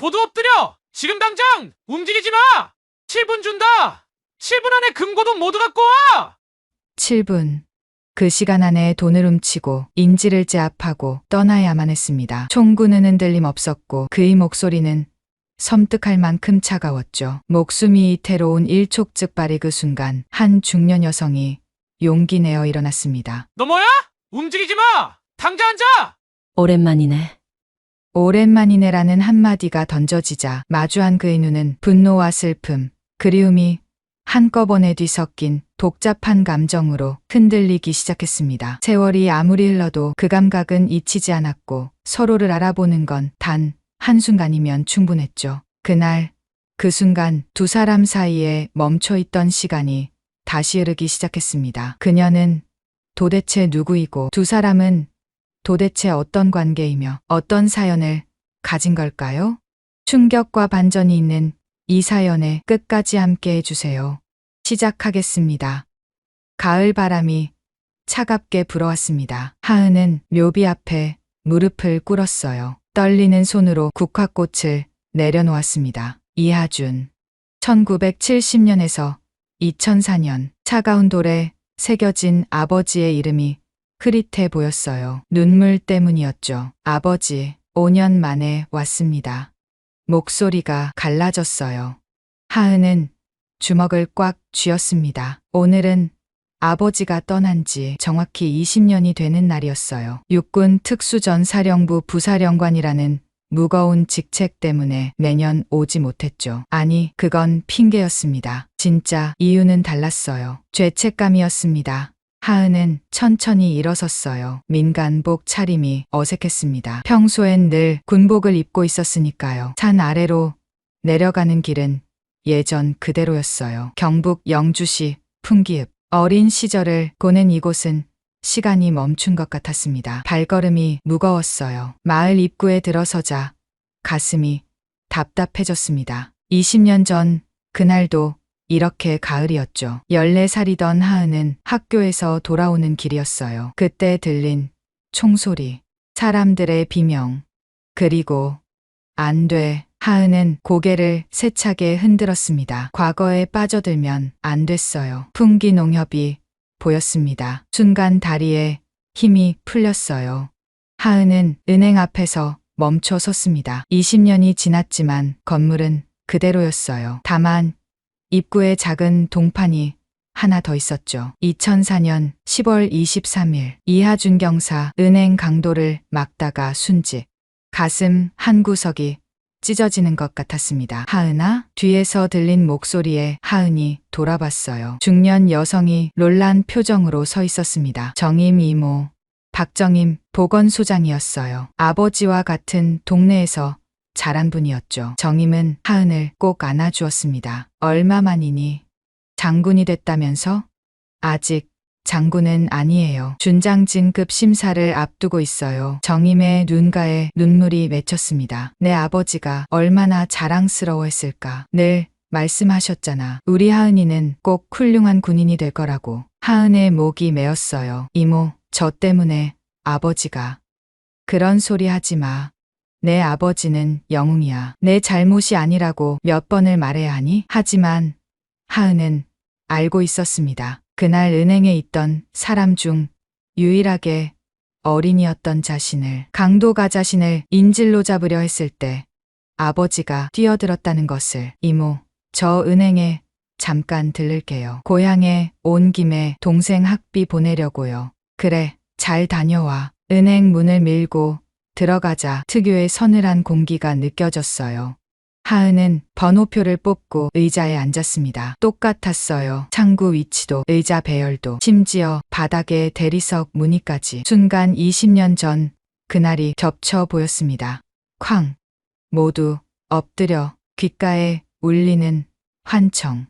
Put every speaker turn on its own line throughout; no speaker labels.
모두 엎드려! 지금 당장! 움직이지 마! 7분 준다! 7분 안에 금고돈 모두 갖고 와!
7분. 그 시간 안에 돈을 훔치고 인지를 제압하고 떠나야만 했습니다. 총구는 흔들림 없었고 그의 목소리는 섬뜩할 만큼 차가웠죠. 목숨이 이태로운 일촉즉발의 그 순간 한 중년 여성이 용기 내어 일어났습니다.
너 뭐야? 움직이지 마! 당장 앉아!
오랜만이네.
오랜만이네라는 한마디가 던져지자 마주한 그의 눈은 분노와 슬픔, 그리움이 한꺼번에 뒤섞인 복잡한 감정으로 흔들리기 시작했습니다. 세월이 아무리 흘러도 그 감각은 잊히지 않았고 서로를 알아보는 건 단 한순간이면 충분했죠. 그날, 그 순간 두 사람 사이에 멈춰있던 시간이 다시 흐르기 시작했습니다. 그녀는 도대체 누구이고 두 사람은 도대체 어떤 관계이며 어떤 사연을 가진 걸까요? 충격과 반전이 있는 이 사연에 끝까지 함께 해주세요. 시작하겠습니다. 가을 바람이 차갑게 불어왔습니다. 하은은 묘비 앞에 무릎을 꿇었어요. 떨리는 손으로 국화꽃을 내려놓았습니다. 이하준. 1970년에서 2004년 차가운 돌에 새겨진 아버지의 이름이 흐릿해 보였어요. 눈물 때문이었죠. 아버지, 5년 만에 왔습니다. 목소리가 갈라졌어요. 하은은 주먹을 꽉 쥐었습니다. 오늘은 아버지가 떠난 지 정확히 20년이 되는 날이었어요. 육군 특수전사령부 부사령관이라는 무거운 직책 때문에 매년 오지 못했죠. 아니, 그건 핑계였습니다. 진짜 이유는 달랐어요. 죄책감이었습니다. 하은은 천천히 일어섰어요. 민간복 차림이 어색했습니다. 평소엔 늘 군복을 입고 있었으니까요. 산 아래로 내려가는 길은 예전 그대로였어요. 경북 영주시 풍기읍. 어린 시절을 보낸 이곳은 시간이 멈춘 것 같았습니다. 발걸음이 무거웠어요. 마을 입구에 들어서자 가슴이 답답해졌습니다. 20년 전 그날도 이렇게 가을이었죠. 14살이던 하은은 학교에서 돌아오는 길이었어요. 그때 들린 총소리, 사람들의 비명, 그리고 안 돼. 하은은 고개를 세차게 흔들었습니다. 과거에 빠져들면 안 됐어요. 풍기 농협이 보였습니다. 순간 다리에 힘이 풀렸어요. 하은은 은행 앞에서 멈춰 섰습니다. 20년이 지났지만 건물은 그대로였어요. 다만 입구에 작은 동판이 하나 더 있었죠. 2004년 10월 23일 이하준 경사 은행 강도를 막다가 순직. 가슴 한 구석이 찢어지는 것 같았습니다. 하은아? 뒤에서 들린 목소리에 하은이 돌아봤어요. 중년 여성이 놀란 표정으로 서 있었습니다. 정임 이모, 박정임 보건소장이었어요. 아버지와 같은 동네에서 자란 분이었죠. 정임은 하은을 꼭 안아주었습니다. 얼마만이니? 장군이 됐다면서? 아직 장군은 아니에요. 준장진급 심사를 앞두고 있어요. 정임의 눈가에 눈물이 맺혔습니다. 내 아버지가 얼마나 자랑스러워했을까. 늘 말씀하셨잖아. 우리 하은이는 꼭 훌륭한 군인이 될 거라고. 하은의 목이 메었어요. 이모, 저 때문에 아버지가. 그런 소리 하지 마. 내 아버지는 영웅이야. 내 잘못이 아니라고 몇 번을 말해야 하니? 하지만 하은은 알고 있었습니다. 그날 은행에 있던 사람 중 유일하게 어린이였던 자신을, 강도가 자신을 인질로 잡으려 했을 때 아버지가 뛰어들었다는 것을. 이모, 저 은행에 잠깐 들를게요. 고향에 온 김에 동생 학비 보내려고요. 그래, 잘 다녀와. 은행 문을 밀고 들어가자 특유의 서늘한 공기가 느껴졌어요. 하은은 번호표를 뽑고 의자에 앉았습니다. 똑같았어요. 창구 위치도, 의자 배열도, 심지어 바닥에 대리석 무늬까지. 순간 20년 전 그날이 겹쳐 보였습니다. 쾅! 모두 엎드려 귓가에 울리는 환청.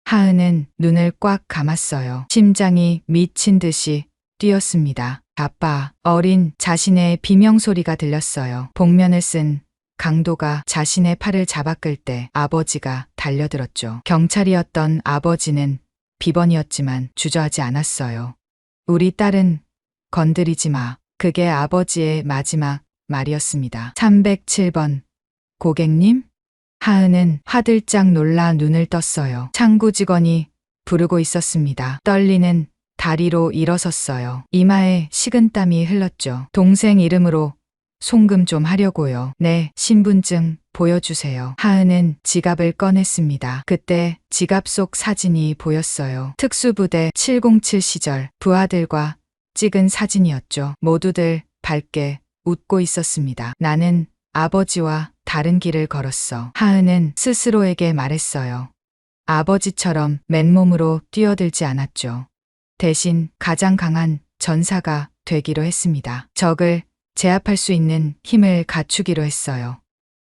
하은은 눈을 꽉 감았어요. 심장이 미친 듯이 뛰었습니다. 아빠, 어린 자신의 비명소리가 들렸어요. 복면을 쓴 강도가 자신의 팔을 잡아끌 때 아버지가 달려들었죠. 경찰이었던 아버지는 비번이었지만 주저하지 않았어요. 우리 딸은 건드리지 마. 그게 아버지의 마지막 말이었습니다. 307번 고객님? 하은은 화들짝 놀라 눈을 떴어요. 창구 직원이 부르고 있었습니다. 떨리는 다리로 일어섰어요. 이마에 식은땀이 흘렀죠. 동생 이름으로 송금 좀 하려고요. 네, 신분증 보여주세요. 하은은 지갑을 꺼냈습니다. 그때 지갑 속 사진이 보였어요. 특수부대 707 시절 부하들과 찍은 사진이었죠. 모두들 밝게 웃고 있었습니다. 나는 아버지와 다른 길을 걸었어. 하은은 스스로에게 말했어요. 아버지처럼 맨몸으로 뛰어들지 않았죠. 대신 가장 강한 전사가 되기로 했습니다. 적을 제압할 수 있는 힘을 갖추기로 했어요.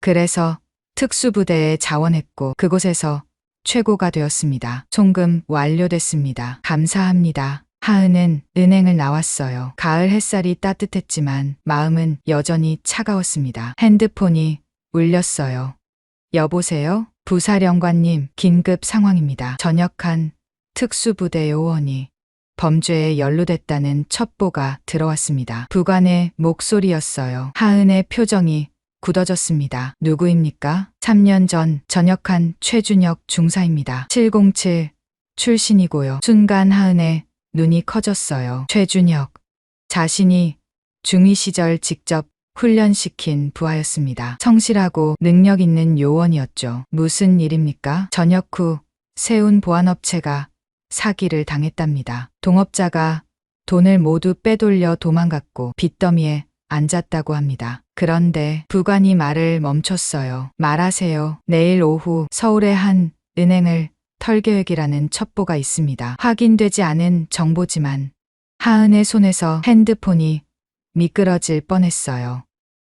그래서 특수부대에 자원했고 그곳에서 최고가 되었습니다. 송금 완료됐습니다. 감사합니다. 하은은 은행을 나왔어요. 가을 햇살이 따뜻했지만 마음은 여전히 차가웠습니다. 핸드폰이 울렸어요. 여보세요? 부사령관님, 긴급 상황입니다. 전역한 특수부대 요원이 범죄에 연루됐다는 첩보가 들어왔습니다. 부관의 목소리였어요. 하은의 표정이 굳어졌습니다. 누구입니까? 3년 전 전역한 최준혁 중사입니다. 707 출신이고요. 순간 하은의 눈이 커졌어요. 최준혁. 자신이 중위 시절 직접 훈련시킨 부하였습니다. 성실하고 능력 있는 요원이었죠. 무슨 일입니까? 전역 후 세운 보안업체가 사기를 당했답니다. 동업자가 돈을 모두 빼돌려 도망갔고 빚더미에 앉았다고 합니다. 그런데 부관이 말을 멈췄어요. 말하세요. 내일 오후 서울의 한 은행을 털 계획이라는 첩보가 있습니다. 확인되지 않은 정보지만 하은의 손에서 핸드폰이 미끄러질 뻔했어요.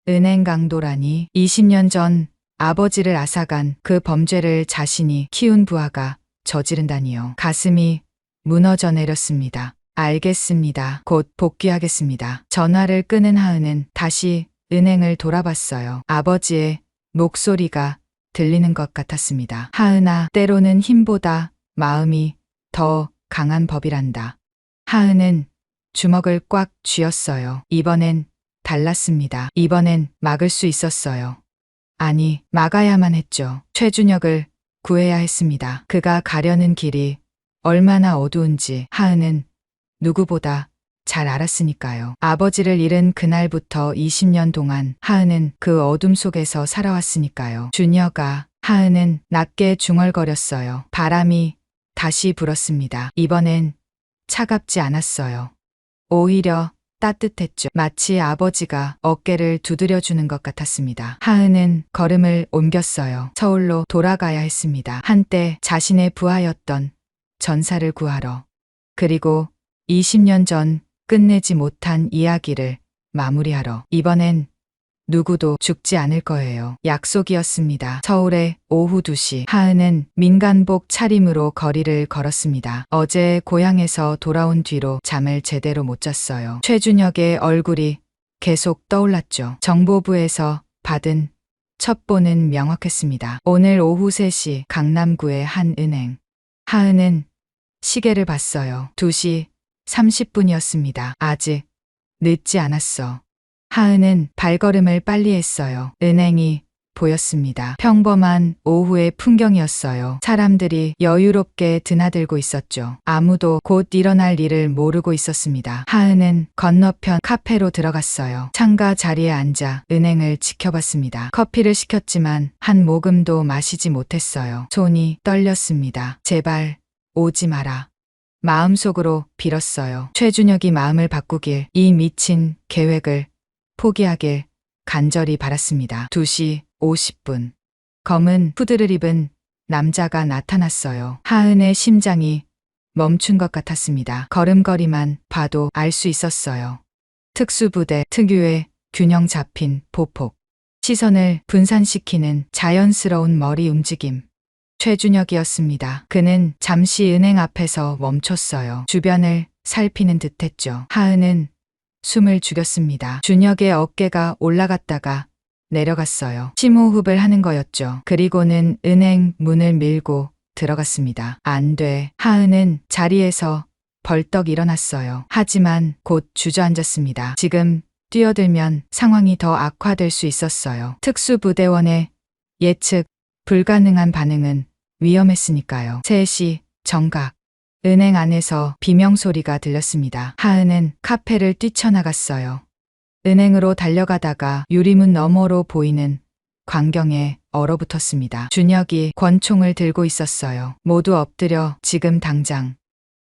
은행 강도라니 20년 전 아버지를 앗아간 그 범죄를 자신이 키운 부하가 저지른다니요. 가슴이 무너져 내렸습니다. 알겠습니다. 곧 복귀하겠습니다. 전화를 끊은 하은은 다시 은행을 돌아봤어요. 아버지의 목소리가 들리는 것 같았습니다. 하은아, 때로는 힘보다 마음이 더 강한 법이란다. 하은은 주먹을 꽉 쥐었어요. 이번엔 달랐습니다. 이번엔 막을 수 있었어요. 아니, 막아야만 했죠. 최준혁을 구해야 했습니다. 그가 가려는 길이 얼마나 어두운지 하은은 누구보다 잘 알았으니까요. 아버지를 잃은 그날부터 20년 동안 하은은 그 어둠 속에서 살아왔으니까요. 준혁아, 하은은 낮게 중얼거렸어요. 바람이 다시 불었습니다. 이번엔 차갑지 않았어요. 오히려 따뜻했죠. 마치 아버지가 어깨를 두드려주는 것 같았습니다. 하은은 걸음을 옮겼어요. 서울로 돌아가야 했습니다. 한때 자신의 부하였던 전사를 구하러. 그리고 20년 전 끝내지 못한 이야기를 마무리하러. 이번엔 누구도 죽지 않을 거예요. 약속이었습니다. 서울의 오후 2시 하은은 민간복 차림으로 거리를 걸었습니다. 어제 고향에서 돌아온 뒤로 잠을 제대로 못 잤어요. 최준혁의 얼굴이 계속 떠올랐죠. 정보부에서 받은 첩보는 명확했습니다. 오늘 오후 3시 강남구의 한 은행. 하은은 시계를 봤어요. 2시 30분이었습니다. 아직 늦지 않았어. 하은은 발걸음을 빨리 했어요. 은행이 보였습니다. 평범한 오후의 풍경이었어요. 사람들이 여유롭게 드나들고 있었죠. 아무도 곧 일어날 일을 모르고 있었습니다. 하은은 건너편 카페로 들어갔어요. 창가 자리에 앉아 은행을 지켜봤습니다. 커피를 시켰지만 한 모금도 마시지 못했어요. 손이 떨렸습니다. 제발 오지 마라. 마음속으로 빌었어요. 최준혁이 마음을 바꾸길, 이 미친 계획을 포기하길 간절히 바랐습니다. 2시 50분. 검은 후드를 입은 남자가 나타났어요. 하은의 심장이 멈춘 것 같았습니다. 걸음걸이만 봐도 알 수 있었어요. 특수부대 특유의 균형 잡힌 보폭. 시선을 분산시키는 자연스러운 머리 움직임. 최준혁이었습니다. 그는 잠시 은행 앞에서 멈췄어요. 주변을 살피는 듯했죠. 하은은 숨을 죽였습니다. 준혁의 어깨가 올라갔다가 내려갔어요. 심호흡을 하는 거였죠. 그리고는 은행 문을 밀고 들어갔습니다. 안 돼. 하은은 자리에서 벌떡 일어났어요. 하지만 곧 주저앉았습니다. 지금 뛰어들면 상황이 더 악화될 수 있었어요. 특수부대원의 예측 불가능한 반응은 위험했으니까요. 3시 정각. 은행 안에서 비명소리가 들렸습니다. 하은은 카페를 뛰쳐나갔어요. 은행으로 달려가다가 유리문 너머로 보이는 광경에 얼어붙었습니다. 준혁이 권총을 들고 있었어요. 모두 엎드려 지금 당장.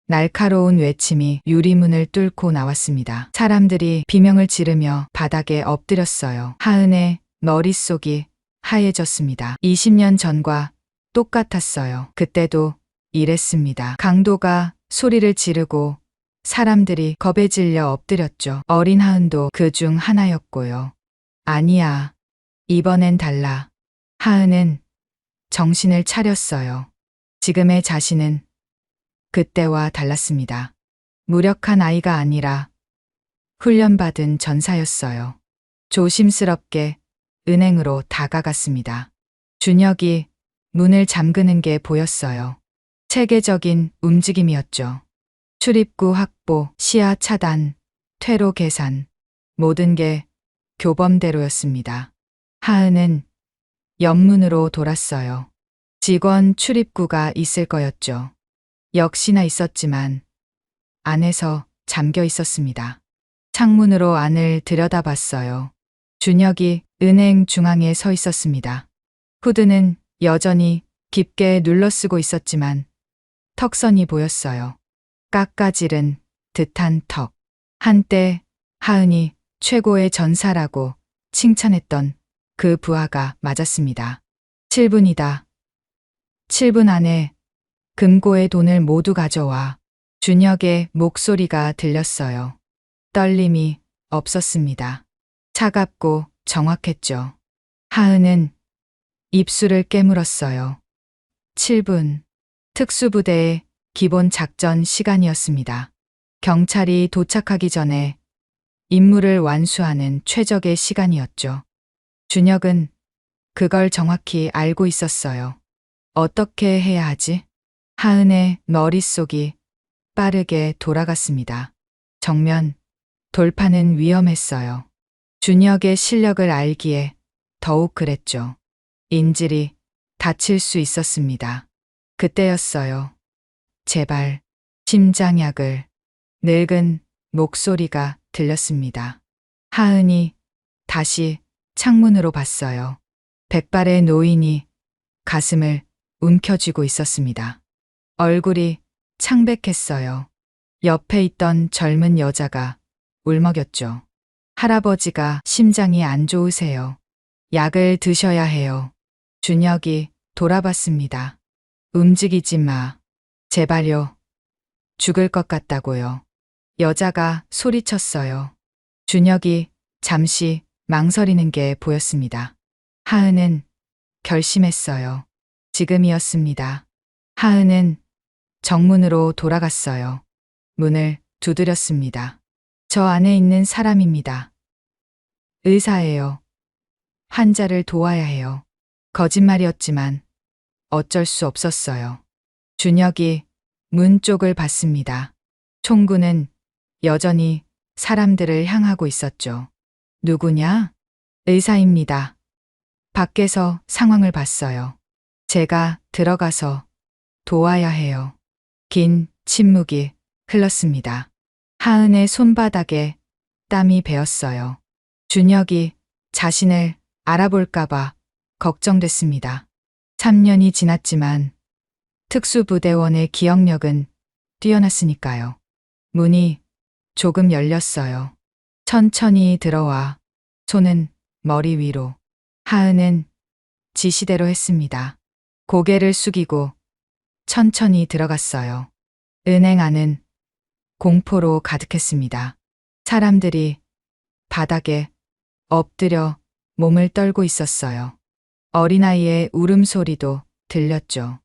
날카로운 외침이 유리문을 뚫고 나왔습니다. 사람들이 비명을 지르며 바닥에 엎드렸어요. 하은의 머릿속이 하얘졌습니다. 20년 전과 똑같았어요. 그때도 이랬습니다. 강도가 소리를 지르고 사람들이 겁에 질려 엎드렸죠. 어린 하은도 그 중 하나였고요. 아니야. 이번엔 달라. 하은은 정신을 차렸어요. 지금의 자신은 그때와 달랐습니다. 무력한 아이가 아니라 훈련받은 전사였어요. 조심스럽게 은행으로 다가갔습니다. 준혁이 문을 잠그는 게 보였어요. 체계적인 움직임이었죠. 출입구 확보, 시야 차단, 퇴로 계산, 모든 게 교범대로였습니다. 하은은 옆문으로 돌았어요. 직원 출입구가 있을 거였죠. 역시나 있었지만 안에서 잠겨 있었습니다. 창문으로 안을 들여다봤어요. 준혁이 은행 중앙에 서 있었습니다. 후드는 여전히 깊게 눌러쓰고 있었지만 턱선이 보였어요. 깎아지른 듯한 턱. 한때 하은이 최고의 전사라고 칭찬했던 그 부하가 맞았습니다. 7분이다. 7분 안에 금고의 돈을 모두 가져와. 준혁의 목소리가 들렸어요. 떨림이 없었습니다. 차갑고 정확했죠. 하은은 입술을 깨물었어요. 7분. 특수부대의 기본 작전 시간이었습니다. 경찰이 도착하기 전에 임무를 완수하는 최적의 시간이었죠. 준혁은 그걸 정확히 알고 있었어요. 어떻게 해야 하지? 하은의 머릿속이 빠르게 돌아갔습니다. 정면 돌파는 위험했어요. 준혁의 실력을 알기에 더욱 그랬죠. 인질이 다칠 수 있었습니다. 그때였어요. 제발 심장약을. 늙은 목소리가 들렸습니다. 하은이 다시 창문으로 봤어요. 백발의 노인이 가슴을 움켜쥐고 있었습니다. 얼굴이 창백했어요. 옆에 있던 젊은 여자가 울먹였죠. 할아버지가 심장이 안 좋으세요. 약을 드셔야 해요. 준혁이 돌아봤습니다. 움직이지 마. 제발요. 죽을 것 같다고요. 여자가 소리쳤어요. 준혁이 잠시 망설이는 게 보였습니다. 하은은 결심했어요. 지금이었습니다. 하은은 정문으로 돌아갔어요. 문을 두드렸습니다. 저 안에 있는 사람입니다. 의사예요. 환자를 도와야 해요. 거짓말이었지만 어쩔 수 없었어요. 준혁이 문 쪽을 봤습니다. 총구는 여전히 사람들을 향하고 있었죠. 누구냐? 의사입니다. 밖에서 상황을 봤어요. 제가 들어가서 도와야 해요. 긴 침묵이 흘렀습니다. 하은의 손바닥에 땀이 배었어요. 준혁이 자신을 알아볼까봐 걱정됐습니다. 3년이 지났지만 특수부대원의 기억력은 뛰어났으니까요. 문이 조금 열렸어요. 천천히 들어와. 손은 머리 위로. 하은은 지시대로 했습니다. 고개를 숙이고 천천히 들어갔어요. 은행 안은 공포로 가득했습니다. 사람들이 바닥에 엎드려 몸을 떨고 있었어요. 어린아이의 울음소리도 들렸죠.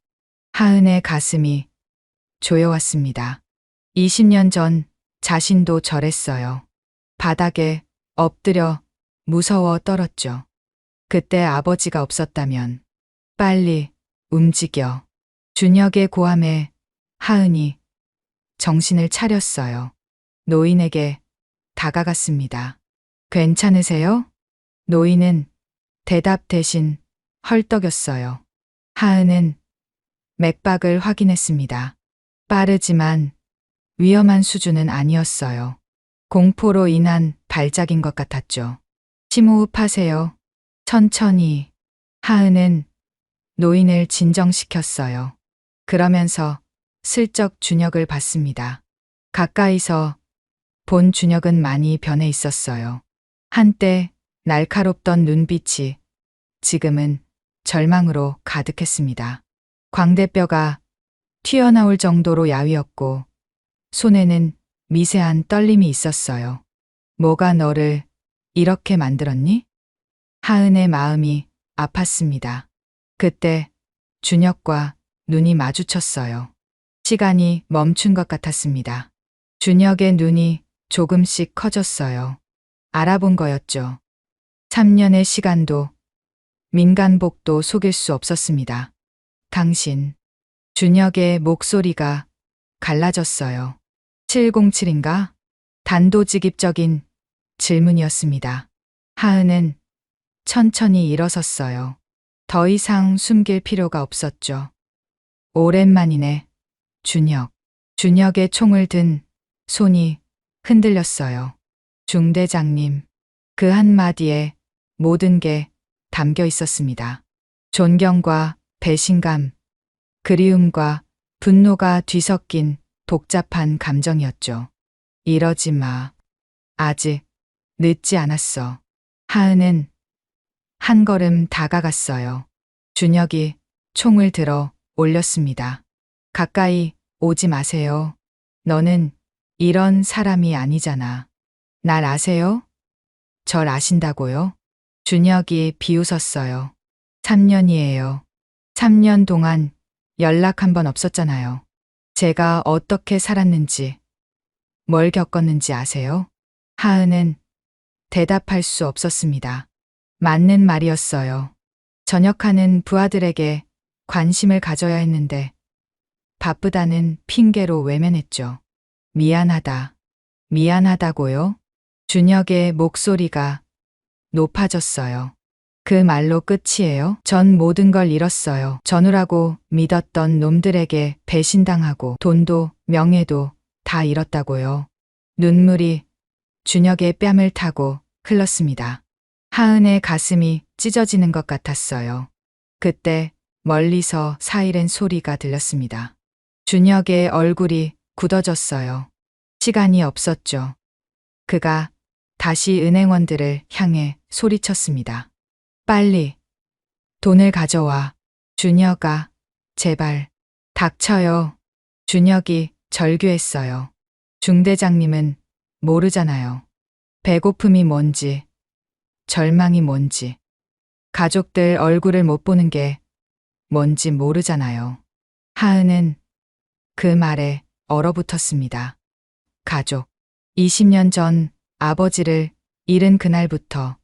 하은의 가슴이 조여왔습니다. 20년 전 자신도 저랬어요. 바닥에 엎드려 무서워 떨었죠. 그때 아버지가 없었다면 빨리 움직여. 준혁의 고함에 하은이 정신을 차렸어요. 노인에게 다가갔습니다. 괜찮으세요? 노인은 대답 대신 헐떡였어요. 하은은 맥박을 확인했습니다. 빠르지만 위험한 수준은 아니었어요. 공포로 인한 발작인 것 같았죠. 심호흡하세요. 천천히. 하은은 노인을 진정시켰어요. 그러면서 슬쩍 준혁을 봤습니다. 가까이서 본 준혁은 많이 변해 있었어요. 한때 날카롭던 눈빛이 지금은 절망으로 가득했습니다. 광대뼈가 튀어나올 정도로 야위었고 손에는 미세한 떨림이 있었어요. 뭐가 너를 이렇게 만들었니? 하은의 마음이 아팠습니다. 그때 준혁과 눈이 마주쳤어요. 시간이 멈춘 것 같았습니다. 준혁의 눈이 조금씩 커졌어요. 알아본 거였죠. 3년의 시간도 민간복도 속일 수 없었습니다. 당신. 준혁의 목소리가 갈라졌어요. 707인가? 단도직입적인 질문이었습니다. 하은은 천천히 일어섰어요. 더 이상 숨길 필요가 없었죠. 오랜만이네. 준혁. 준혁의 총을 든 손이 흔들렸어요. 중대장님. 그 한마디에 모든 게 담겨 있었습니다. 존경과 배신감, 그리움과 분노가 뒤섞인 복잡한 감정이었죠. 이러지 마. 아직 늦지 않았어. 하은은 한 걸음 다가갔어요. 준혁이 총을 들어 올렸습니다. 가까이 오지 마세요. 너는 이런 사람이 아니잖아. 날 아세요? 절 아신다고요? 준혁이 비웃었어요. 3년이에요. 3년 동안 연락 한 번 없었잖아요. 제가 어떻게 살았는지, 뭘 겪었는지 아세요? 하은은 대답할 수 없었습니다. 맞는 말이었어요. 전역하는 부하들에게 관심을 가져야 했는데 바쁘다는 핑계로 외면했죠. 미안하다. 미안하다고요? 준혁의 목소리가 높아졌어요. 그 말로 끝이에요? 전 모든 걸 잃었어요. 전우라고 믿었던 놈들에게 배신당하고 돈도 명예도 다 잃었다고요. 눈물이 준혁의 뺨을 타고 흘렀습니다. 하은의 가슴이 찢어지는 것 같았어요. 그때 멀리서 사이렌 소리가 들렸습니다. 준혁의 얼굴이 굳어졌어요. 시간이 없었죠. 그가 다시 은행원들을 향해 소리쳤습니다. 빨리 돈을 가져와. 준혁아, 제발. 닥쳐요. 준혁이 절규했어요. 중대장님은 모르잖아요. 배고픔이 뭔지, 절망이 뭔지, 가족들 얼굴을 못 보는 게 뭔지 모르잖아요. 하은은 그 말에 얼어붙었습니다. 가족. 20년 전 아버지를 잃은 그날부터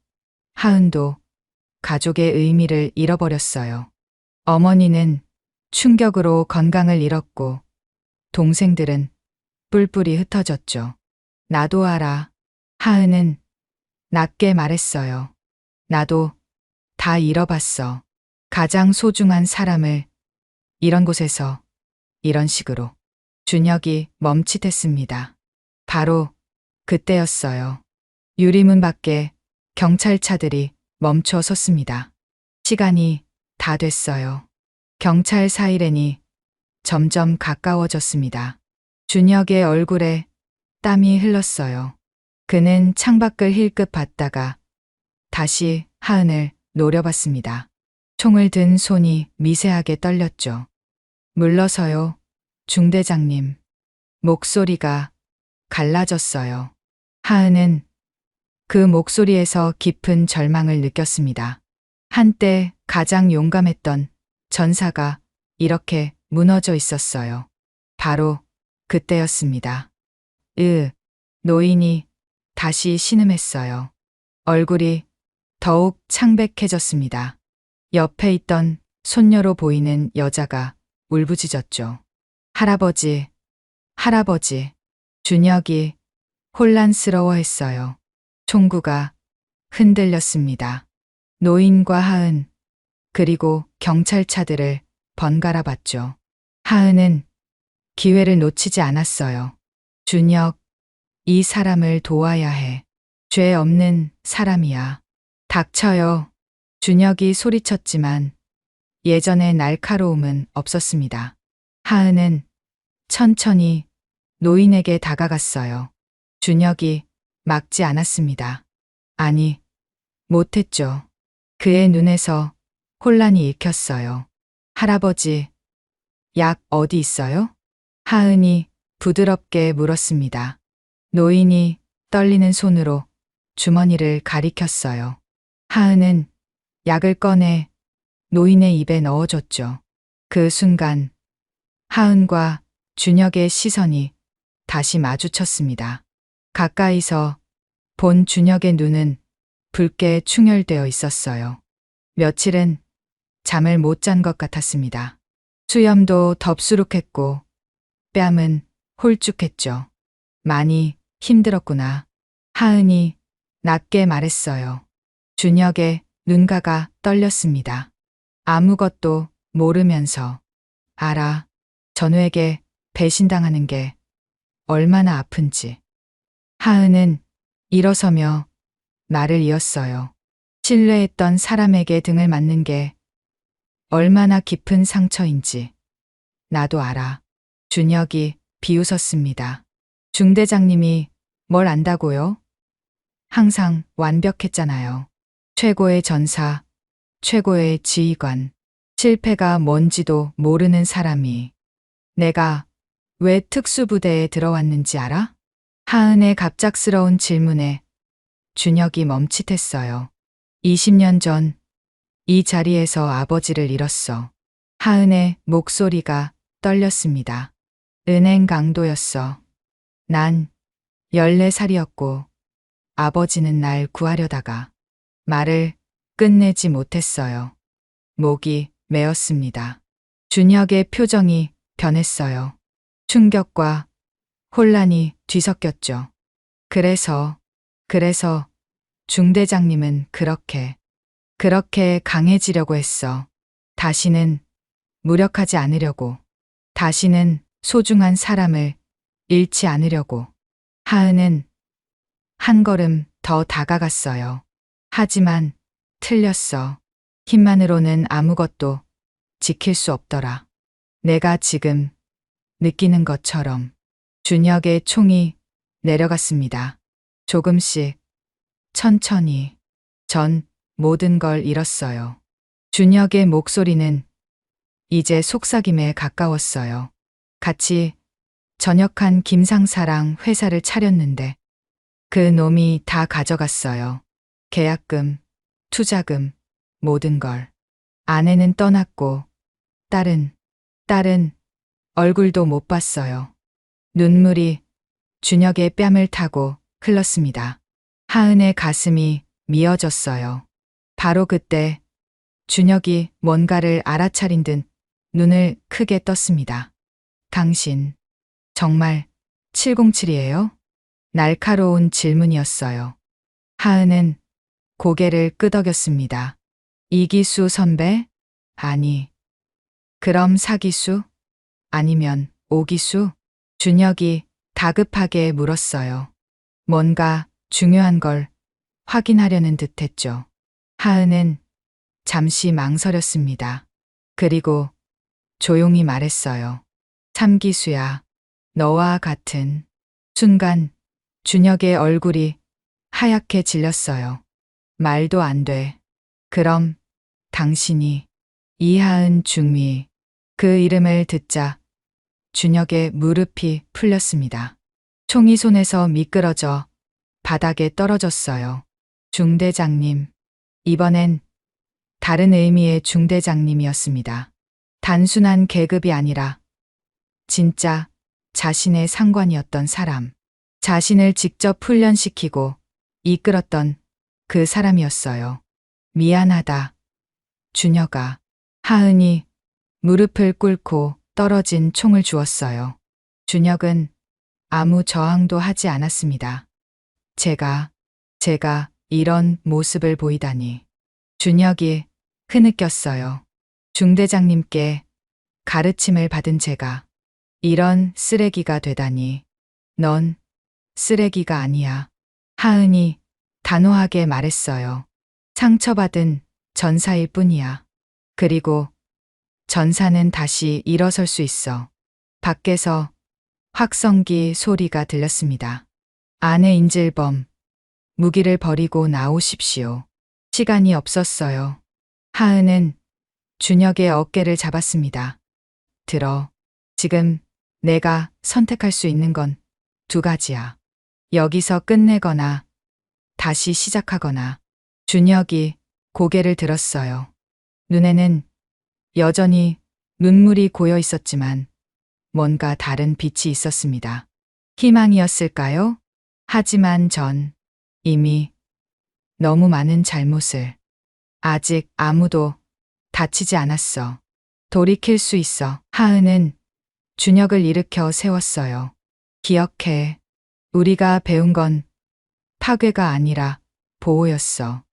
하은도 가족의 의미를 잃어버렸어요. 어머니는 충격으로 건강을 잃었고 동생들은 뿔뿔이 흩어졌죠. 나도 알아. 하은은 낮게 말했어요. 나도 다 잃어봤어. 가장 소중한 사람을 이런 곳에서 이런 식으로. 준혁이 멈칫했습니다. 바로 그때였어요. 유리문 밖에 경찰차들이 멈춰 섰습니다. 시간이 다 됐어요. 경찰 사이렌이 점점 가까워졌습니다. 준혁의 얼굴에 땀이 흘렀어요. 그는 창밖을 힐끗 봤다가 다시 하은을 노려봤습니다. 총을 든 손이 미세하게 떨렸죠. 물러서요, 중대장님. 목소리가 갈라졌어요. 하은은 그 목소리에서 깊은 절망을 느꼈습니다. 한때 가장 용감했던 전사가 이렇게 무너져 있었어요. 바로 그때였습니다. 노인이 다시 신음했어요. 얼굴이 더욱 창백해졌습니다. 옆에 있던 손녀로 보이는 여자가 울부짖었죠. 할아버지, 할아버지. 준혁이 혼란스러워했어요. 총구가 흔들렸습니다. 노인과 하은 그리고 경찰차들을 번갈아 봤죠. 하은은 기회를 놓치지 않았어요. 준혁, 이 사람을 도와야 해. 죄 없는 사람이야. 닥쳐요. 준혁이 소리쳤지만 예전의 날카로움은 없었습니다. 하은은 천천히 노인에게 다가갔어요. 준혁이 막지 않았습니다. 아니, 못했죠. 그의 눈에서 혼란이 읽혔어요. 할아버지, 약 어디 있어요? 하은이 부드럽게 물었습니다. 노인이 떨리는 손으로 주머니를 가리켰어요. 하은은 약을 꺼내 노인의 입에 넣어줬죠. 그 순간 하은과 준혁의 시선이 다시 마주쳤습니다. 가까이서 본 준혁의 눈은 붉게 충혈되어 있었어요. 며칠은 잠을 못 잔 것 같았습니다. 수염도 덥수룩했고 뺨은 홀쭉했죠. 많이 힘들었구나. 하은이 낮게 말했어요. 준혁의 눈가가 떨렸습니다. 아무것도 모르면서 알아. 전우에게 배신당하는 게 얼마나 아픈지. 하은은 일어서며 말을 이었어요. 신뢰했던 사람에게 등을 맞는 게 얼마나 깊은 상처인지 나도 알아. 준혁이 비웃었습니다. 중대장님이 뭘 안다고요? 항상 완벽했잖아요. 최고의 전사, 최고의 지휘관, 실패가 뭔지도 모르는 사람이 내가 왜 특수부대에 들어왔는지 알아? 하은의 갑작스러운 질문에 준혁이 멈칫했어요. 20년 전 이 자리에서 아버지를 잃었어. 하은의 목소리가 떨렸습니다. 은행 강도였어. 난 14살이었고 아버지는 날 구하려다가 말을 끝내지 못했어요. 목이 메었습니다. 준혁의 표정이 변했어요. 충격과 혼란이 뒤섞였죠. 그래서 중대장님은 그렇게 강해지려고 했어. 다시는 무력하지 않으려고. 다시는 소중한 사람을 잃지 않으려고. 하은은 한 걸음 더 다가갔어요. 하지만 틀렸어. 힘만으로는 아무것도 지킬 수 없더라. 내가 지금 느끼는 것처럼. 준혁의 총이 내려갔습니다. 조금씩, 천천히. 전 모든 걸 잃었어요. 준혁의 목소리는 이제 속삭임에 가까웠어요. 같이 전역한 김상사랑 회사를 차렸는데 그 놈이 다 가져갔어요. 계약금, 투자금, 모든 걸. 아내는 떠났고 딸은 얼굴도 못 봤어요. 눈물이 준혁의 뺨을 타고 흘렀습니다. 하은의 가슴이 미어졌어요. 바로 그때 준혁이 뭔가를 알아차린 듯 눈을 크게 떴습니다. 당신 정말 707이에요? 날카로운 질문이었어요. 하은은 고개를 끄덕였습니다. 이기수 선배? 아니. 그럼 사기수? 아니면 오기수? 준혁이 다급하게 물었어요. 뭔가 중요한 걸 확인하려는 듯했죠. 하은은 잠시 망설였습니다. 그리고 조용히 말했어요. 삼기수야. 너와 같은. 순간 준혁의 얼굴이 하얗게 질렸어요. 말도 안 돼. 그럼 당신이. 이하은 중위. 그 이름을 듣자 준혁의 무릎이 풀렸습니다. 총이 손에서 미끄러져 바닥에 떨어졌어요. 중대장님. 이번엔 다른 의미의 중대장님이었습니다. 단순한 계급이 아니라 진짜 자신의 상관이었던 사람. 자신을 직접 훈련시키고 이끌었던 그 사람이었어요. 미안하다. 준혁아. 하은이 무릎을 꿇고 떨어진 총을 주었어요. 준혁은 아무 저항도 하지 않았습니다. 제가 이런 모습을 보이다니. 준혁이 흐느꼈어요. 중대장님께 가르침을 받은 제가 이런 쓰레기가 되다니. 넌 쓰레기가 아니야. 하은이 단호하게 말했어요. 상처받은 전사일 뿐이야. 그리고 전사는 다시 일어설 수 있어. 밖에서 확성기 소리가 들렸습니다. 아내 인질범, 무기를 버리고 나오십시오. 시간이 없었어요. 하은은 준혁의 어깨를 잡았습니다. 들어. 지금 내가 선택할 수 있는 건 두 가지야. 여기서 끝내거나 다시 시작하거나. 준혁이 고개를 들었어요. 눈에는 여전히 눈물이 고여 있었지만 뭔가 다른 빛이 있었습니다. 희망이었을까요? 하지만 전 이미 너무 많은 잘못을. 아직 아무도 다치지 않았어. 돌이킬 수 있어. 하은은 준혁을 일으켜 세웠어요. 기억해. 우리가 배운 건 파괴가 아니라 보호였어.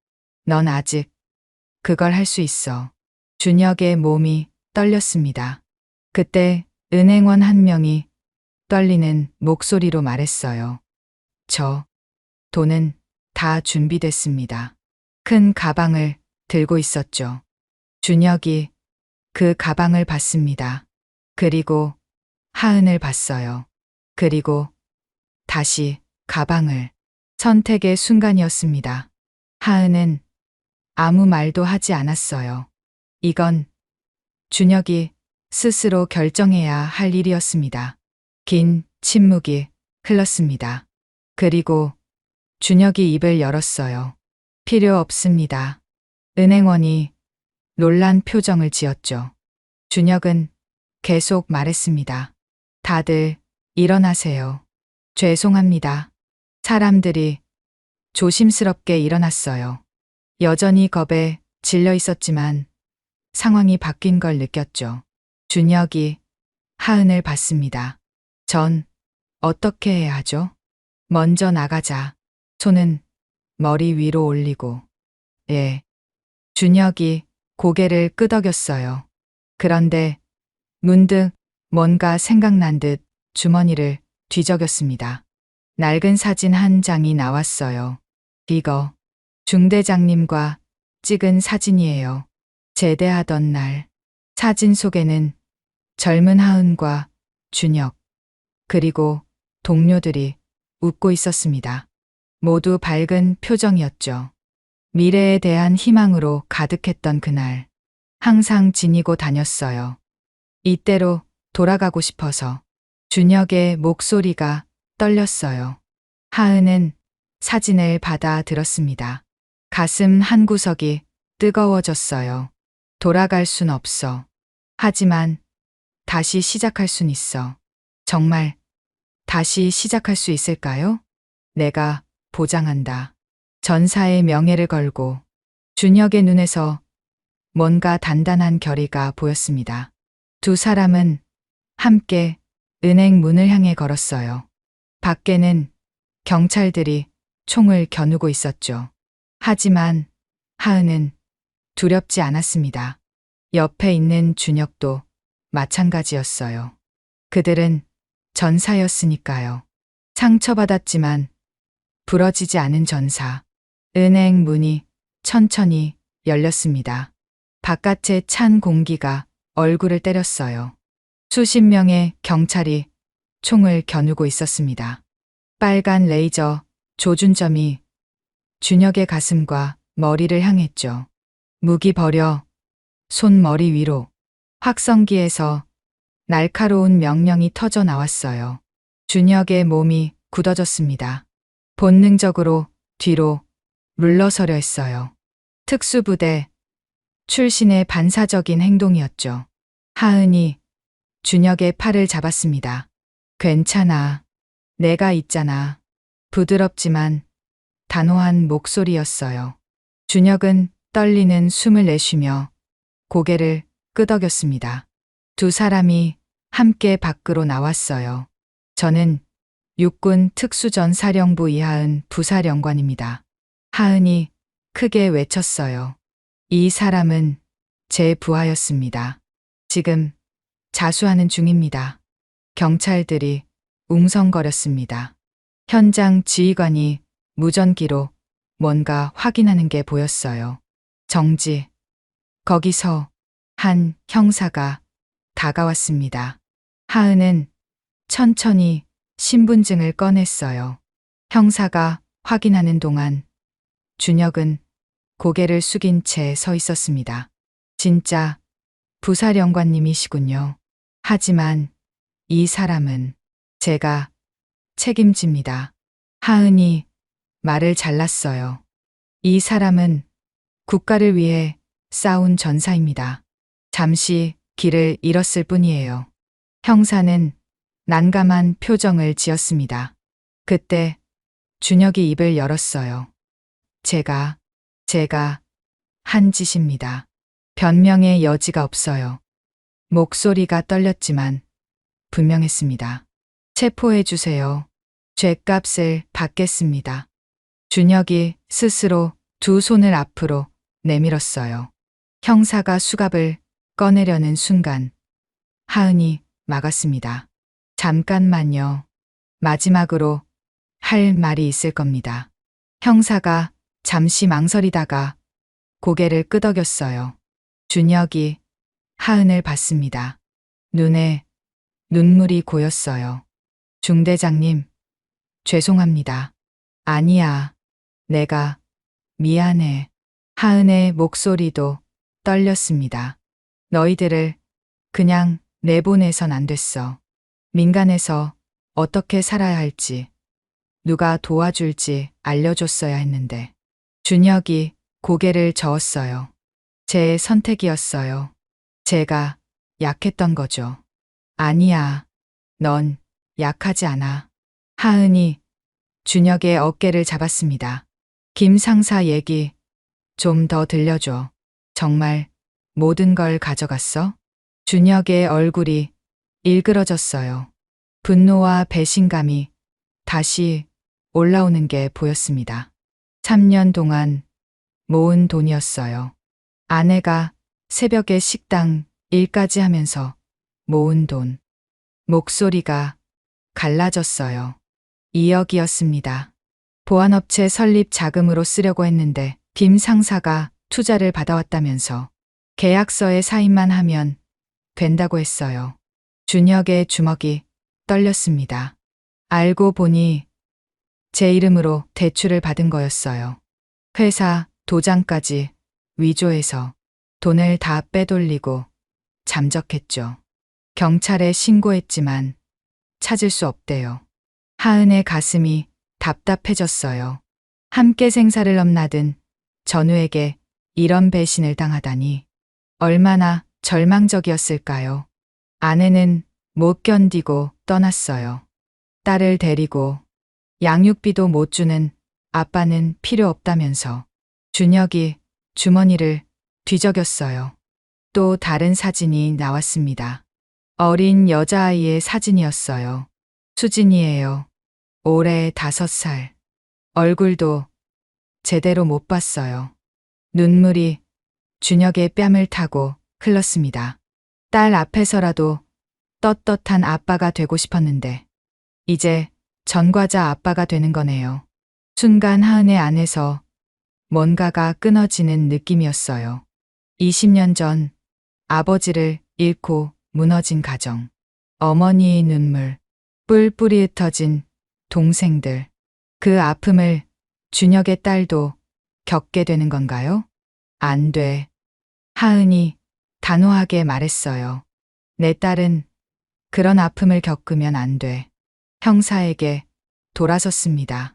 넌 아직 그걸 할 수 있어. 준혁의 몸이 떨렸습니다. 그때 은행원 한 명이 떨리는 목소리로 말했어요. 저 돈은 다 준비됐습니다. 큰 가방을 들고 있었죠. 준혁이 그 가방을 봤습니다. 그리고 하은을 봤어요. 그리고 다시 가방을. 선택의 순간이었습니다. 하은은 아무 말도 하지 않았어요. 이건 준혁이 스스로 결정해야 할 일이었습니다. 긴 침묵이 흘렀습니다. 그리고 준혁이 입을 열었어요. 필요 없습니다. 은행원이 놀란 표정을 지었죠. 준혁은 계속 말했습니다. 다들 일어나세요. 죄송합니다. 사람들이 조심스럽게 일어났어요. 여전히 겁에 질려 있었지만 상황이 바뀐 걸 느꼈죠. 준혁이 하은을 봤습니다. 전 어떻게 해야 하죠? 먼저 나가자. 손은 머리 위로 올리고. 예. 준혁이 고개를 끄덕였어요. 그런데 문득 뭔가 생각난 듯 주머니를 뒤적였습니다. 낡은 사진 한 장이 나왔어요. 이거 중대장님과 찍은 사진이에요. 제대하던 날. 사진 속에는 젊은 하은과 준혁, 그리고 동료들이 웃고 있었습니다. 모두 밝은 표정이었죠. 미래에 대한 희망으로 가득했던 그날. 항상 지니고 다녔어요. 이때로 돌아가고 싶어서. 준혁의 목소리가 떨렸어요. 하은은 사진을 받아 들었습니다. 가슴 한구석이 뜨거워졌어요. 돌아갈 순 없어. 하지만 다시 시작할 순 있어. 정말 다시 시작할 수 있을까요? 내가 보장한다. 전사의 명예를 걸고. 준혁의 눈에서 뭔가 단단한 결의가 보였습니다. 두 사람은 함께 은행 문을 향해 걸었어요. 밖에는 경찰들이 총을 겨누고 있었죠. 하지만 하은은 두렵지 않았습니다. 옆에 있는 준혁도 마찬가지였어요. 그들은 전사였으니까요. 상처받았지만 부러지지 않은 전사. 은행 문이 천천히 열렸습니다. 바깥의 찬 공기가 얼굴을 때렸어요. 수십 명의 경찰이 총을 겨누고 있었습니다. 빨간 레이저 조준점이 준혁의 가슴과 머리를 향했죠. 무기 버려. 손 머리 위로. 확성기에서 날카로운 명령이 터져 나왔어요. 준혁의 몸이 굳어졌습니다. 본능적으로 뒤로 물러서려 했어요. 특수부대 출신의 반사적인 행동이었죠. 하은이 준혁의 팔을 잡았습니다. 괜찮아. 내가 있잖아. 부드럽지만 단호한 목소리였어요. 준혁은 떨리는 숨을 내쉬며 고개를 끄덕였습니다. 두 사람이 함께 밖으로 나왔어요. 저는 육군 특수전사령부 이하은 부사령관입니다. 하은이 크게 외쳤어요. 이 사람은 제 부하였습니다. 지금 자수하는 중입니다. 경찰들이 웅성거렸습니다. 현장 지휘관이 무전기로 뭔가 확인하는 게 보였어요. 정지. 거기서 한 형사가 다가왔습니다. 하은은 천천히 신분증을 꺼냈어요. 형사가 확인하는 동안 준혁은 고개를 숙인 채 서 있었습니다. 진짜 부사령관님이시군요. 하지만 이 사람은 제가 책임집니다. 하은이 말을 잘랐어요. 이 사람은 국가를 위해 싸운 전사입니다. 잠시 길을 잃었을 뿐이에요. 형사는 난감한 표정을 지었습니다. 그때 준혁이 입을 열었어요. 제가 한 짓입니다. 변명의 여지가 없어요. 목소리가 떨렸지만 분명했습니다. 체포해 주세요. 죗값을 받겠습니다. 준혁이 스스로 두 손을 앞으로 내밀었어요. 형사가 수갑을 꺼내려는 순간 하은이 막았습니다. 잠깐만요. 마지막으로 할 말이 있을 겁니다. 형사가 잠시 망설이다가 고개를 끄덕였어요. 준혁이 하은을 봤습니다. 눈에 눈물이 고였어요. 중대장님, 죄송합니다. 아니야, 내가 미안해. 하은의 목소리도 떨렸습니다. 너희들을 그냥 내보내선 안 됐어. 민간에서 어떻게 살아야 할지, 누가 도와줄지 알려줬어야 했는데. 준혁이 고개를 저었어요. 제 선택이었어요. 제가 약했던 거죠. 아니야, 넌 약하지 않아. 하은이 준혁의 어깨를 잡았습니다. 김 상사 얘기 좀 더 들려줘. 정말 모든 걸 가져갔어? 준혁의 얼굴이 일그러졌어요. 분노와 배신감이 다시 올라오는 게 보였습니다. 3년 동안 모은 돈이었어요. 아내가 새벽에 식당 일까지 하면서 모은 돈. 목소리가 갈라졌어요. 2억이었습니다. 보안업체 설립 자금으로 쓰려고 했는데 김 상사가 투자를 받아왔다면서 계약서에 사인만 하면 된다고 했어요. 준혁의 주먹이 떨렸습니다. 알고 보니 제 이름으로 대출을 받은 거였어요. 회사 도장까지 위조해서 돈을 다 빼돌리고 잠적했죠. 경찰에 신고했지만 찾을 수 없대요. 하은의 가슴이 답답해졌어요. 함께 생사를 넘나든 전우에게 이런 배신을 당하다니 얼마나 절망적이었을까요. 아내는 못 견디고 떠났어요. 딸을 데리고 양육비도 못 주는 아빠는 필요 없다면서. 준혁이 주머니를 뒤적였어요. 또 다른 사진이 나왔습니다. 어린 여자아이의 사진이었어요. 수진이에요. 올해 5살. 얼굴도 제대로 못 봤어요. 눈물이 준혁의 뺨을 타고 흘렀습니다. 딸 앞에서라도 떳떳한 아빠가 되고 싶었는데 이제 전과자 아빠가 되는 거네요. 순간 하은의 안에서 뭔가가 끊어지는 느낌이었어요. 20년 전 아버지를 잃고 무너진 가정. 어머니의 눈물, 뿔뿔이 흩어진 동생들. 그 아픔을 준혁의 딸도 겪게 되는 건가요? 안 돼. 하은이 단호하게 말했어요. 내 딸은 그런 아픔을 겪으면 안 돼. 형사에게 돌아섰습니다.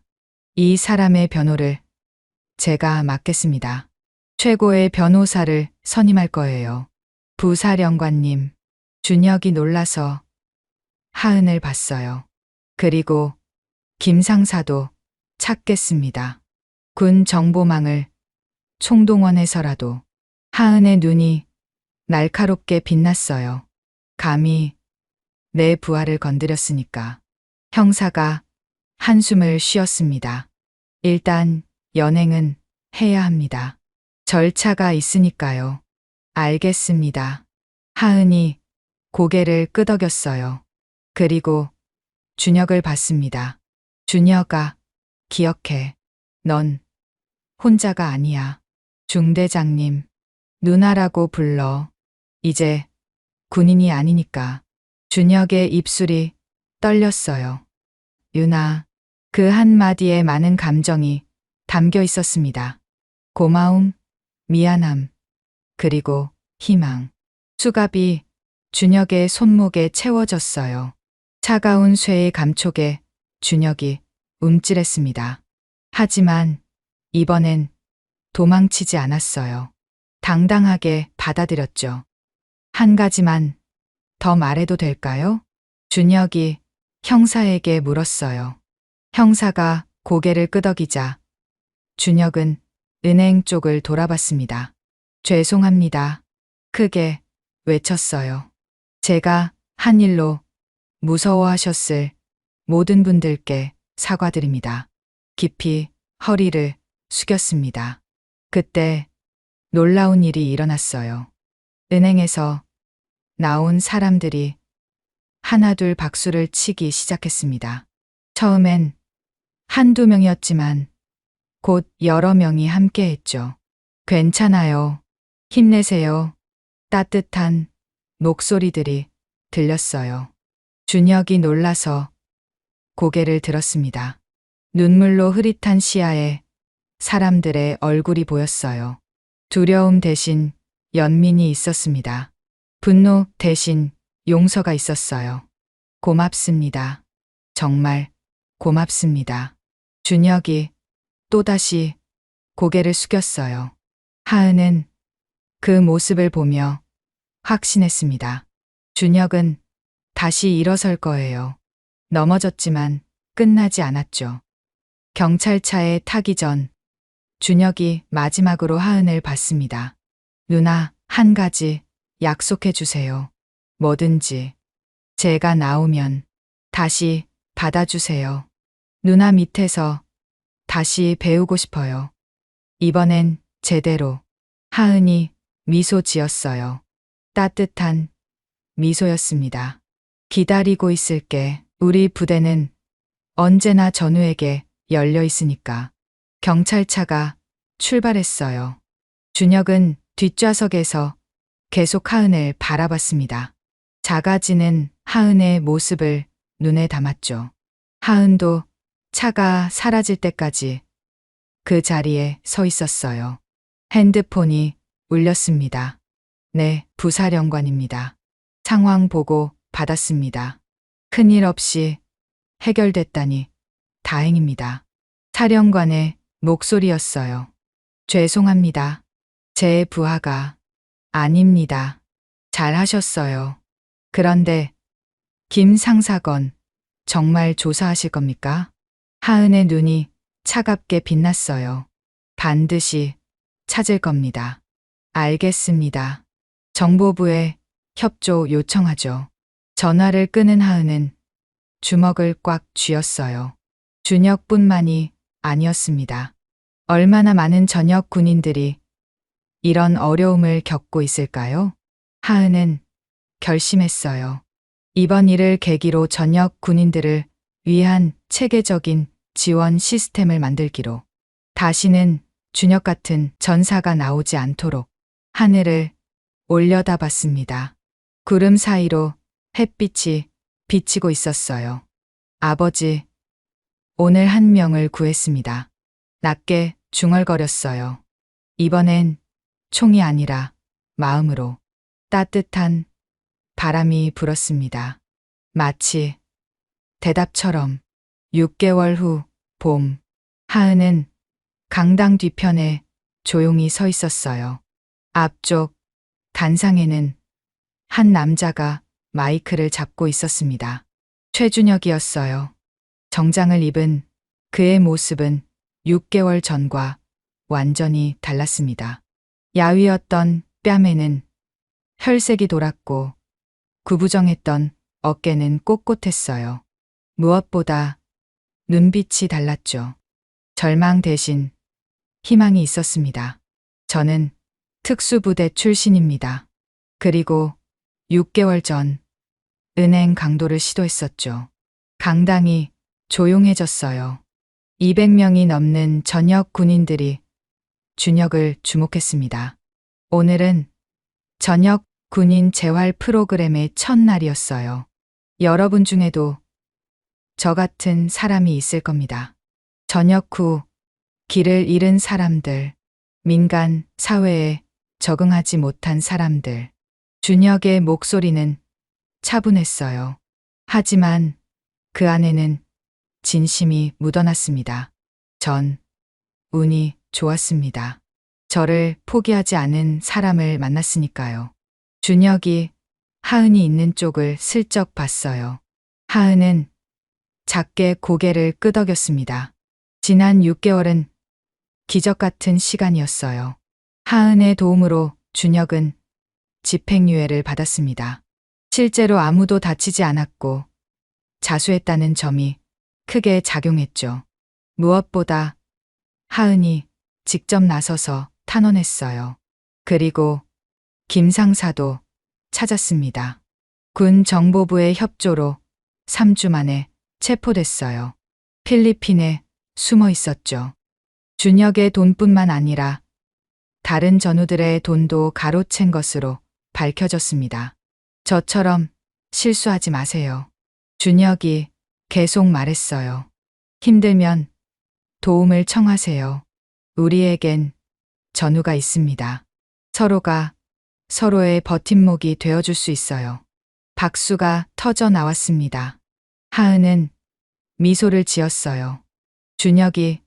이 사람의 변호를 제가 맡겠습니다. 최고의 변호사를 선임할 거예요. 부사령관님. 준혁이 놀라서 하은을 봤어요. 그리고 김 상사도 찾겠습니다. 군 정보망을 총동원해서라도. 하은의 눈이 날카롭게 빛났어요. 감히 내 부하를 건드렸으니까. 형사가 한숨을 쉬었습니다. 일단 연행은 해야 합니다. 절차가 있으니까요. 알겠습니다. 하은이 고개를 끄덕였어요. 그리고 준혁을 봤습니다. 준혁아, 기억해. 넌 혼자가 아니야. 중대장님, 누나라고 불러. 이제 군인이 아니니까. 준혁의 입술이 떨렸어요. 유나, 그 한마디에 많은 감정이 담겨 있었습니다. 고마움, 미안함, 그리고 희망. 수갑이 준혁의 손목에 채워졌어요. 차가운 쇠의 감촉에 준혁이 움찔했습니다. 하지만 이번엔 도망치지 않았어요. 당당하게 받아들였죠. 한 가지만 더 말해도 될까요? 준혁이 형사에게 물었어요. 형사가 고개를 끄덕이자 준혁은 은행 쪽을 돌아봤습니다. 죄송합니다. 크게 외쳤어요. 제가 한 일로 무서워하셨을 모든 분들께 사과드립니다. 깊이 허리를 숙였습니다. 그때 놀라운 일이 일어났어요. 은행에서 나온 사람들이 하나둘 박수를 치기 시작했습니다. 처음엔 한두 명이었지만 곧 여러 명이 함께 했죠. 괜찮아요. 힘내세요. 따뜻한 목소리들이 들렸어요. 준혁이 놀라서 고개를 들었습니다. 눈물로 흐릿한 시야에 사람들의 얼굴이 보였어요. 두려움 대신 연민이 있었습니다. 분노 대신 용서가 있었어요. 고맙습니다. 정말 고맙습니다. 준혁이 또다시 고개를 숙였어요. 하은은 그 모습을 보며 확신했습니다. 준혁은 다시 일어설 거예요. 넘어졌지만 끝나지 않았죠. 경찰차에 타기 전 준혁이 마지막으로 하은을 봤습니다. 누나, 한 가지 약속해 주세요. 뭐든지 제가 나오면 다시 받아주세요. 누나 밑에서 다시 배우고 싶어요. 이번엔 제대로. 하은이 미소 지었어요. 따뜻한 미소였습니다. 기다리고 있을게. 우리 부대는 언제나 전우에게 열려 있으니까. 경찰차가 출발했어요. 준혁은 뒷좌석에서 계속 하은을 바라봤습니다. 작아지는 하은의 모습을 눈에 담았죠. 하은도 차가 사라질 때까지 그 자리에 서 있었어요. 핸드폰이 울렸습니다. 네, 부사령관입니다. 상황 보고 받았습니다. 큰일 없이 해결됐다니 다행입니다. 사령관의 목소리였어요. 죄송합니다. 제 부하가. 아닙니다. 잘하셨어요. 그런데 김 상사건 정말 조사하실 겁니까? 하은의 눈이 차갑게 빛났어요. 반드시 찾을 겁니다. 알겠습니다. 정보부에 협조 요청하죠. 전화를 끄는 하은은 주먹을 꽉 쥐었어요. 준혁뿐만이 아니었습니다. 얼마나 많은 전역 군인들이 이런 어려움을 겪고 있을까요? 하은은 결심했어요. 이번 일을 계기로 전역 군인들을 위한 체계적인 지원 시스템을 만들기로. 다시는 준혁 같은 전사가 나오지 않도록 하늘을 올려다봤습니다. 구름 사이로 햇빛이 비치고 있었어요. 아버지, 오늘 한 명을 구했습니다. 낮게 중얼거렸어요. 이번엔 총이 아니라 마음으로. 따뜻한 바람이 불었습니다. 마치 대답처럼. 6개월 후 봄. 하은은 강당 뒤편에 조용히 서 있었어요. 앞쪽 단상에는 한 남자가 마이크를 잡고 있었습니다. 최준혁이었어요. 정장을 입은 그의 모습은 6개월 전과 완전히 달랐습니다. 야위었던 뺨에는 혈색이 돌았고 구부정했던 어깨는 꼿꼿했어요. 무엇보다 눈빛이 달랐죠. 절망 대신 희망이 있었습니다. 저는 특수부대 출신입니다. 그리고 6개월 전 은행 강도를 시도했었죠. 강당이 조용해졌어요. 200명이 넘는 전역 군인들이 준혁을 주목했습니다. 오늘은 전역 군인 재활 프로그램의 첫날이었어요. 여러분 중에도 저 같은 사람이 있을 겁니다. 전역 후 길을 잃은 사람들, 민간 사회에 적응하지 못한 사람들. 준혁의 목소리는 차분했어요. 하지만 그 안에는 진심이 묻어났습니다. 전 운이 좋았습니다. 저를 포기하지 않은 사람을 만났으니까요. 준혁이 하은이 있는 쪽을 슬쩍 봤어요. 하은은 작게 고개를 끄덕였습니다. 지난 6개월은 기적 같은 시간이었어요. 하은의 도움으로 준혁은 집행유예를 받았습니다. 실제로 아무도 다치지 않았고 자수했다는 점이 크게 작용했죠. 무엇보다 하은이 직접 나서서 탄원했어요. 그리고 김 상사도 찾았습니다. 군 정보부의 협조로 3주 만에 체포됐어요. 필리핀에 숨어 있었죠. 준혁의 돈뿐만 아니라 다른 전우들의 돈도 가로챈 것으로 밝혀졌습니다. 저처럼 실수하지 마세요. 준혁이 계속 말했어요. 힘들면 도움을 청하세요. 우리에겐 전우가 있습니다. 서로가 서로의 버팀목이 되어줄 수 있어요. 박수가 터져 나왔습니다. 하은은 미소를 지었어요. 준혁이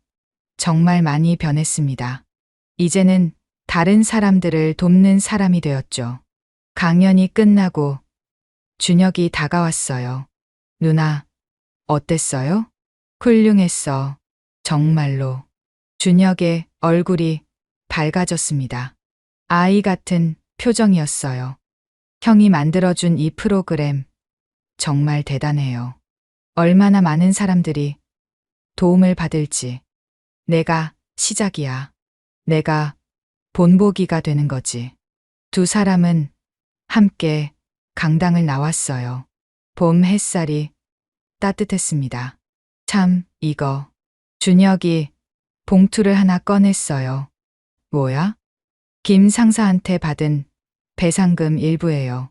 정말 많이 변했습니다. 이제는 다른 사람들을 돕는 사람이 되었죠. 강연이 끝나고 준혁이 다가왔어요. 누나, 어땠어요? 훌륭했어. 정말로. 준혁의 얼굴이 밝아졌습니다. 아이 같은 표정이었어요. 형이 만들어준 이 프로그램 정말 대단해요. 얼마나 많은 사람들이 도움을 받을지. 내가 시작이야. 내가 본보기가 되는 거지. 두 사람은 함께 강당을 나왔어요. 봄 햇살이 따뜻했습니다. 참, 이거. 준혁이 봉투를 하나 꺼냈어요. 뭐야? 김 상사한테 받은 배상금 일부예요.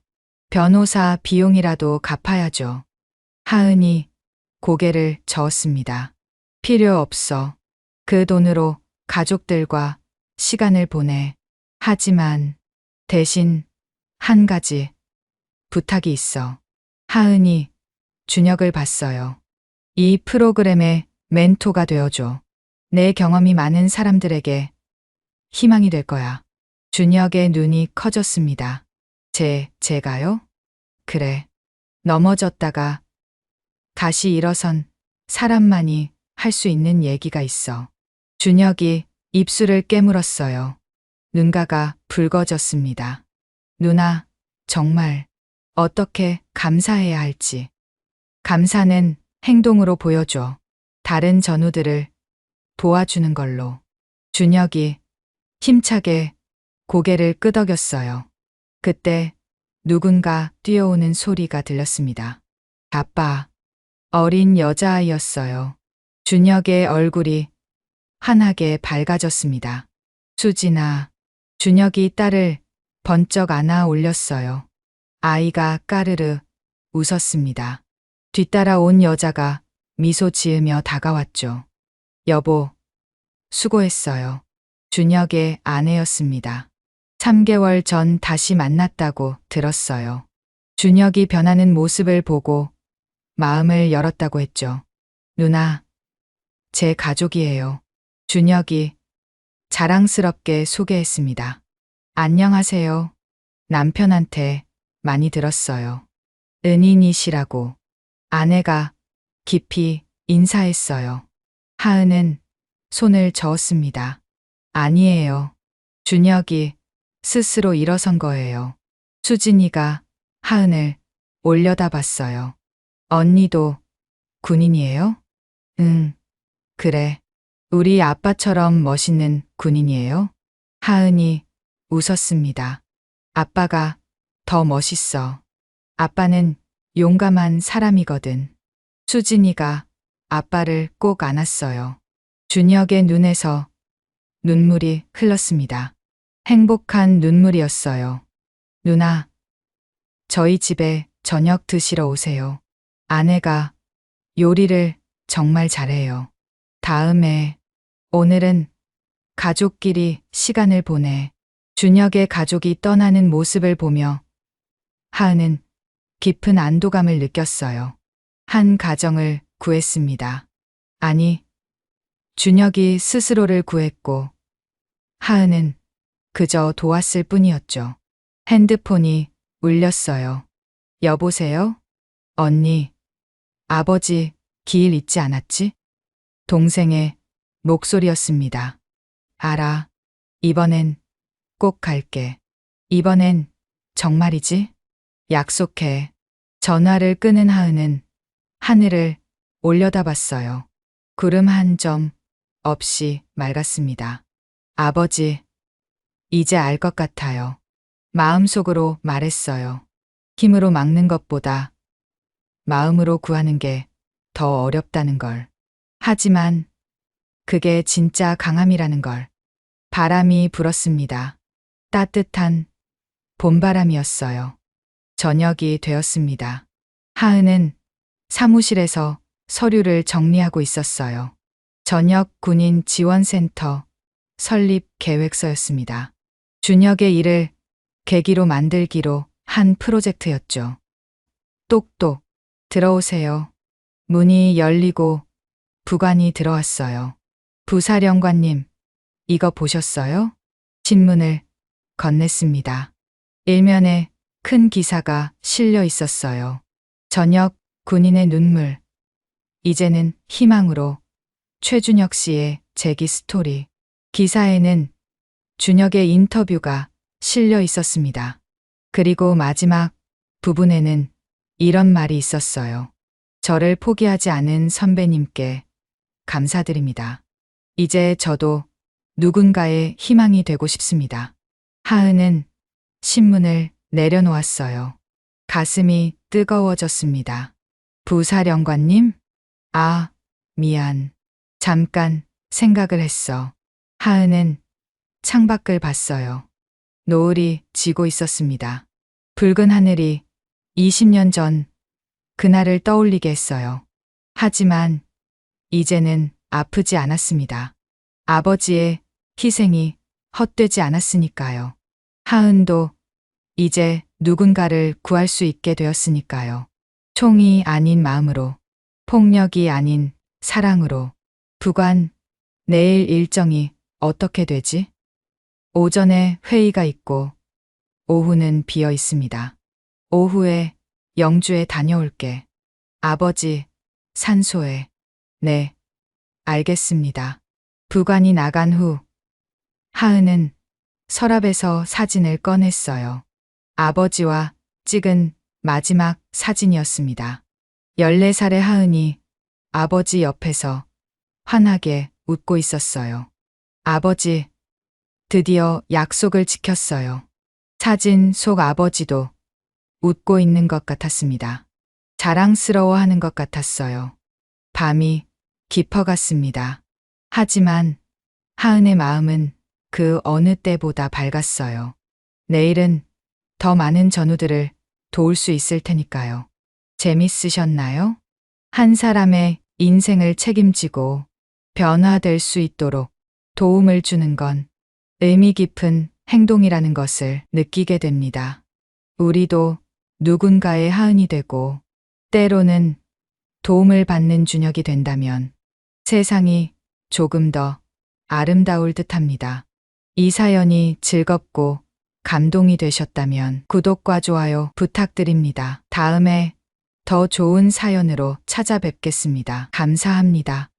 변호사 비용이라도 갚아야죠. 하은이 고개를 저었습니다. 필요 없어. 그 돈으로 가족들과 시간을 보내. 하지만 대신 한 가지 부탁이 있어. 하은이 준혁을 봤어요. 이 프로그램의 멘토가 되어줘. 내 경험이 많은 사람들에게 희망이 될 거야. 준혁의 눈이 커졌습니다. 제가요? 그래. 넘어졌다가 다시 일어선 사람만이 할 수 있는 얘기가 있어. 준혁이 입술을 깨물었어요. 눈가가 붉어졌습니다. 누나, 정말 어떻게 감사해야 할지. 감사는 행동으로 보여줘. 다른 전우들을 도와주는 걸로. 준혁이 힘차게 고개를 끄덕였어요. 그때 누군가 뛰어오는 소리가 들렸습니다. 아빠. 어린 여자아이였어요. 준혁의 얼굴이 환하게 밝아졌습니다. 수진아. 준혁이 딸을 번쩍 안아 올렸어요. 아이가 까르르 웃었습니다. 뒤따라 온 여자가 미소 지으며 다가왔죠. 여보, 수고했어요. 준혁의 아내였습니다. 3개월 전 다시 만났다고 들었어요. 준혁이 변하는 모습을 보고 마음을 열었다고 했죠. 누나, 제 가족이에요. 준혁이 자랑스럽게 소개했습니다. 안녕하세요. 남편한테 많이 들었어요. 은인이시라고. 아내가 깊이 인사했어요. 하은은 손을 저었습니다. 아니에요. 준혁이 스스로 일어선 거예요. 수진이가 하은을 올려다 봤어요. 언니도 군인이에요? 응, 그래. 우리 아빠처럼 멋있는 군인이에요? 하은이 웃었습니다. 아빠가 더 멋있어. 아빠는 용감한 사람이거든. 수진이가 아빠를 꼭 안았어요. 준혁의 눈에서 눈물이 흘렀습니다. 행복한 눈물이었어요. 누나, 저희 집에 저녁 드시러 오세요. 아내가 요리를 정말 잘해요. 다음에, 오늘은 가족끼리 시간을 보내. 준혁의 가족이 떠나는 모습을 보며 하은은 깊은 안도감을 느꼈어요. 한 가정을 구했습니다. 아니, 준혁이 스스로를 구했고 하은은 그저 도왔을 뿐이었죠. 핸드폰이 울렸어요. 여보세요? 언니, 아버지 기일 잊지 않았지? 동생의 목소리였습니다. 알아. 이번엔 꼭 갈게. 이번엔 정말이지? 약속해. 전화를 끄는 하은은 하늘을 올려다봤어요. 구름 한 점 없이 맑았습니다. 아버지, 이제 알 것 같아요. 마음속으로 말했어요. 힘으로 막는 것보다 마음으로 구하는 게 더 어렵다는 걸. 하지만 그게 진짜 강함이라는 걸. 바람이 불었습니다. 따뜻한 봄바람이었어요. 저녁이 되었습니다. 하은은 사무실에서 서류를 정리하고 있었어요. 저녁 군인 지원센터 설립 계획서였습니다. 준혁의 일을 계기로 만들기로 한 프로젝트였죠. 똑똑 들어오세요. 문이 열리고 부관이 들어왔어요. 부사령관님, 이거 보셨어요? 신문을 건넸습니다. 일면에 큰 기사가 실려 있었어요. 저녁 군인의 눈물. 이제는 희망으로. 최준혁 씨의 재기 스토리. 기사에는 준혁의 인터뷰가 실려 있었습니다. 그리고 마지막 부분에는 이런 말이 있었어요. 저를 포기하지 않은 선배님께 감사드립니다. 이제 저도 누군가의 희망이 되고 싶습니다. 하은은 신문을 내려놓았어요. 가슴이 뜨거워졌습니다. 부사령관님? 아, 미안. 잠깐 생각을 했어. 하은은 창밖을 봤어요. 노을이 지고 있었습니다. 붉은 하늘이 20년 전 그날을 떠올리게 했어요. 하지만 이제는 아프지 않았습니다. 아버지의 희생이 헛되지 않았으니까요. 하은도 이제 누군가를 구할 수 있게 되었으니까요. 총이 아닌 마음으로, 폭력이 아닌 사랑으로. 부관, 내일 일정이 어떻게 되지? 오전에 회의가 있고 오후는 비어 있습니다. 오후에 영주에 다녀올게. 아버지, 산소에. 네, 알겠습니다. 부관이 나간 후 하은은 서랍에서 사진을 꺼냈어요. 아버지와 찍은 마지막 사진이었습니다. 14살의 하은이 아버지 옆에서 환하게 웃고 있었어요. 아버지, 드디어 약속을 지켰어요. 사진 속 아버지도 웃고 있는 것 같았습니다. 자랑스러워하는 것 같았어요. 밤이 깊어갔습니다. 하지만 하은의 마음은 그 어느 때보다 밝았어요. 내일은 더 많은 전우들을 도울 수 있을 테니까요. 재밌으셨나요? 한 사람의 인생을 책임지고 변화될 수 있도록 도움을 주는 건 의미 깊은 행동이라는 것을 느끼게 됩니다. 우리도 누군가의 하은이 되고 때로는 도움을 받는 준혁이 된다면 세상이 조금 더 아름다울 듯합니다. 이 사연이 즐겁고 감동이 되셨다면 구독과 좋아요 부탁드립니다. 다음에 더 좋은 사연으로 찾아뵙겠습니다. 감사합니다.